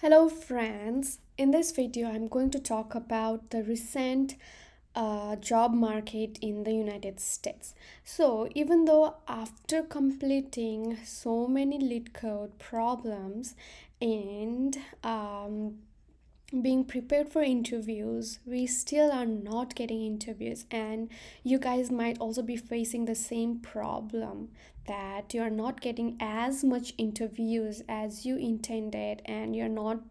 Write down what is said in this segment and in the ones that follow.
Hello, friends. In this video, I'm going to talk about the recent job market in the United States. So, even though after completing so many lead code problems and being prepared for interviews, we still are not getting interviews, and you guys might also be facing the same problem that you are not getting as much interviews as you intended and you're not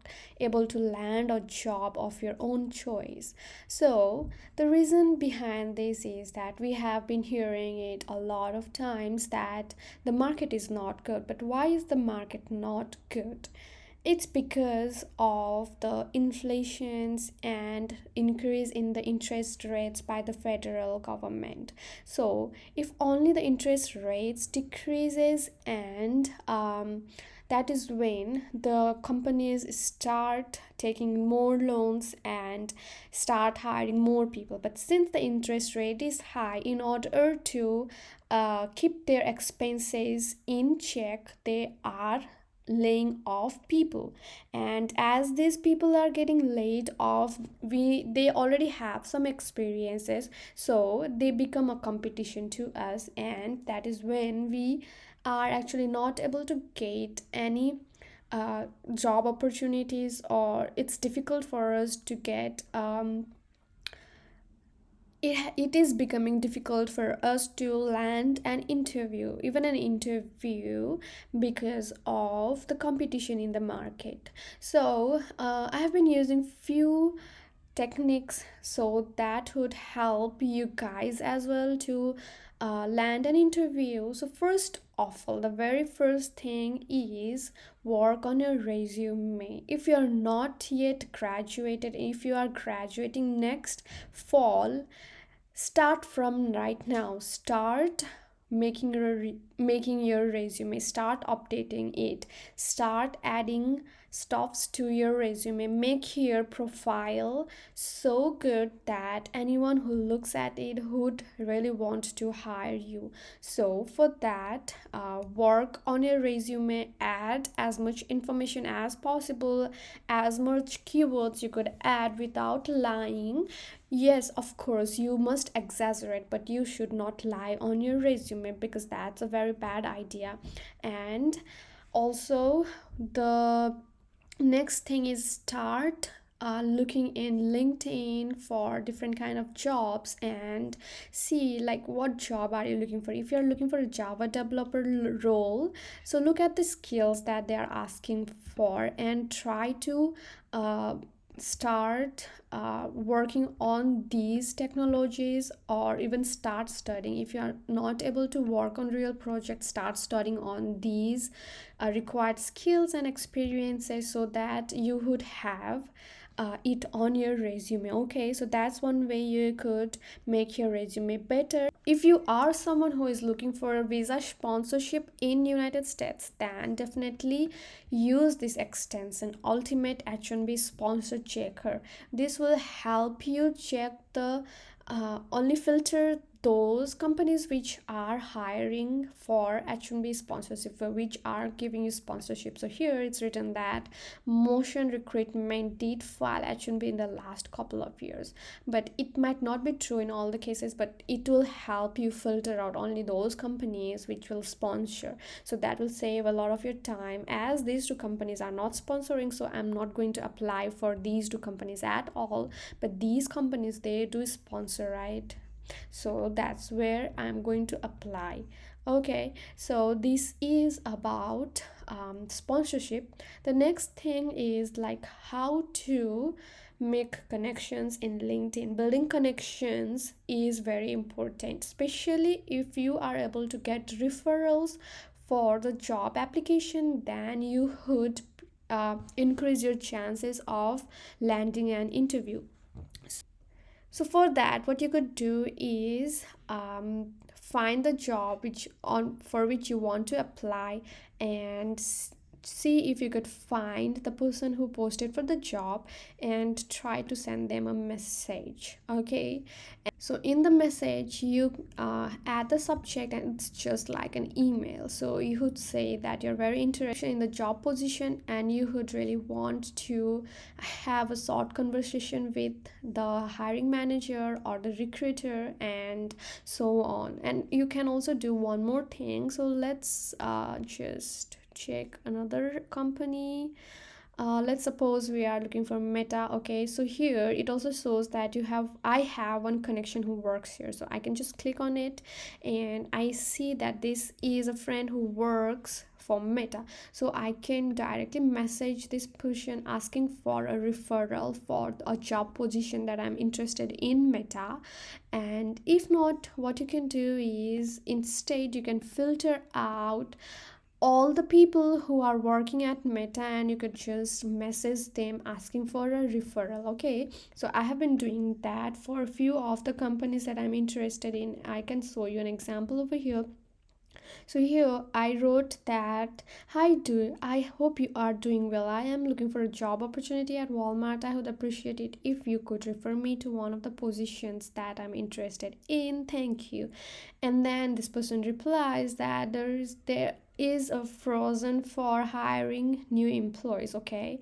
able to land a job of your own choice. So the reason behind this is that we have been hearing it a lot of times that the market is not good. But why is the market not good? It's because of the inflations and increase in the interest rates by the federal government. So if only the interest rates decreases, and that is when the companies start taking more loans and start hiring more people. But since the interest rate is high, in order to keep their expenses in check, they are laying off people. And as these people are getting laid off, they already have some experiences, so they become a competition to us, and that is when we are actually not able to get any job opportunities, or it's difficult for us to get it is becoming difficult for us to land an interview, even an interview, because of the competition in the market. So I have been using few techniques so that would help you guys as well to land an interview. So first of all, the very first thing is work on your resume. If you're not yet graduated, if you are graduating next fall, start from right now. Start making your resume, start updating it, start adding stuffs to your resume. Make your profile so good that anyone who looks at it would really want to hire you. So for that, work on your resume, add as much information as possible, as much keywords you could add without lying. Yes, of course, you must exaggerate, but you should not lie on your resume, because that's a very bad idea. And also, the next thing is start looking in LinkedIn for different kind of jobs, and see like what job are you looking for. If you're looking for a Java developer role, so look at the skills that they are asking for and try to start working on these technologies, or even start studying. If you are not able to work on real projects, start studying on these required skills and experiences, so that you would have it on your resume. Okay, so that's one way you could make your resume better. If you are someone who is looking for a visa sponsorship in United States, then definitely use this extension, Ultimate H1B Sponsor Checker. This will help you check the only filter those companies which are hiring for H1B sponsorship, for which are giving you sponsorship. So here it's written that Motion Recruitment did file H1B in the last couple of years, but it might not be true in all the cases, but it will help you filter out only those companies which will sponsor. So that will save a lot of your time, as these two companies are not sponsoring, so I'm not going to apply for these two companies at all. But these companies, they do sponsor, right? So that's where I'm going to apply. Okay, so this is about sponsorship. The next thing is like how to make connections in LinkedIn. Building connections is very important, especially if you are able to get referrals for the job application. Then you would increase your chances of landing an interview. So for that, what you could do is find the job which on for which you want to apply, and see if you could find the person who posted for the job and try to send them a message. Okay, so in the message you add the subject, and it's just like an email. So you would say that you're very interested in the job position and you would really want to have a short conversation with the hiring manager or the recruiter, and so on. And you can also do one more thing. So let's just check another company. Let's suppose we are looking for Meta. Okay, so here it also shows that I have one connection who works here, so I can just click on it and I see that this is a friend who works for Meta. So I can directly message this person asking for a referral for a job position that I'm interested in Meta. And if not, what you can do is instead you can filter out all the people who are working at Meta, and you could just message them asking for a referral. Okay, so I have been doing that for a few of the companies that I'm interested in. I can show you an example over here. So here I wrote that, hi, do I hope you are doing well. I am looking for a job opportunity at Walmart. I would appreciate it if you could refer me to one of the positions that I'm interested in. Thank you. And then this person replies that there is a frozen for hiring new employees. Okay,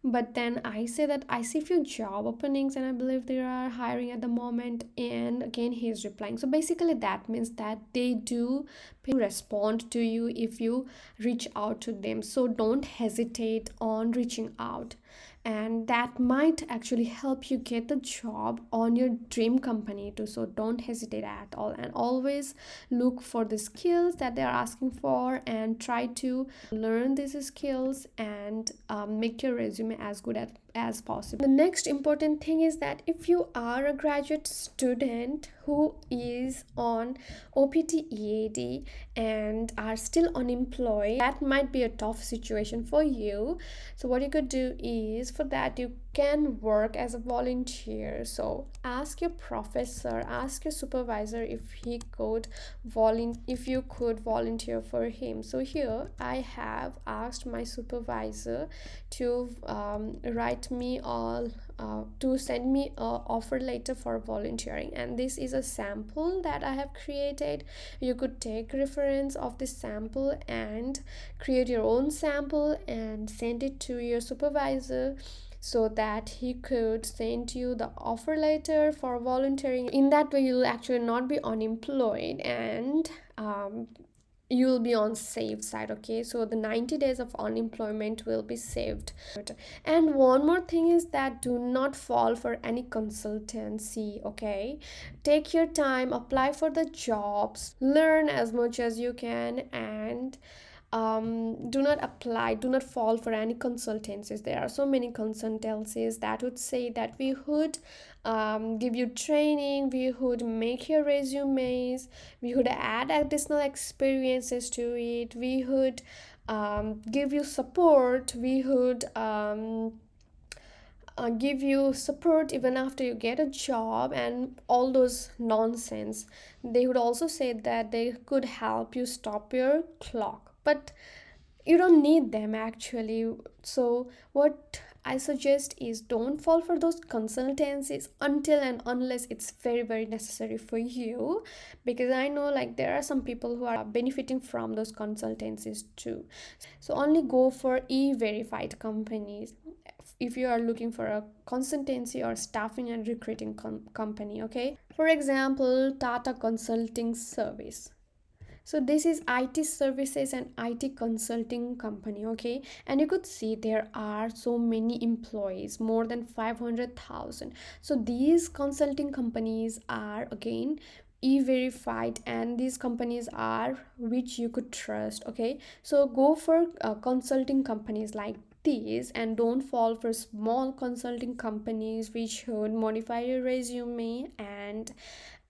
but then I say that I see few job openings and I believe they are hiring at the moment. And again he is replying. So basically that means that they do respond to you if you reach out to them. So don't hesitate on reaching out, and that might actually help you get the job on your dream company too. So don't hesitate at all, and always look for the skills that they are asking for and try to learn these skills and make your resume as good as possible. The next important thing is that if you are a graduate student who is on OPT EAD and are still unemployed, that might be a tough situation for you. So what you could do is, for that you can work as a volunteer. So ask your professor, ask your supervisor if you could volunteer for him. So here I have asked my supervisor to write me all to send me a offer letter for volunteering, and this is a sample that I have created. You could take reference of this sample and create your own sample and send it to your supervisor so that he could send you the offer letter for volunteering. In that way you'll actually not be unemployed, and you'll be on safe side. Okay, so the 90 days of unemployment will be saved. And one more thing is that do not fall for any consultancy. Okay, take your time, apply for the jobs, learn as much as you can, and do not fall for any consultancies. There are so many consultancies that would say that we would give you training, we would make your resumes, we would add additional experiences to it, we would give you support, we would give you support even after you get a job, and all those nonsense. They would also say that they could help you stop your clock, but you don't need them actually. So what I suggest is don't fall for those consultancies until and unless it's very very necessary for you, because I know like there are some people who are benefiting from those consultancies too. So only go for e-verified companies if you are looking for a consultancy or staffing and recruiting company. Okay, for example, Tata Consulting Service. So this is IT services and IT consulting company. Okay, and you could see there are so many employees, more than 500,000. So these consulting companies are again e-verified, and these companies are which you could trust. Okay, so go for consulting companies like these, and don't fall for small consulting companies which should modify your resume and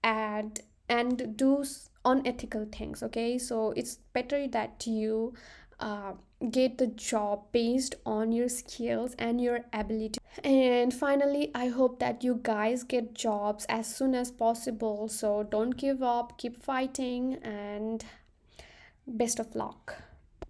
add and do unethical things. Okay, so it's better that you uh, get the job based on your skills and your ability. And finally, I hope that you guys get jobs as soon as possible. So don't give up, keep fighting, and best of luck.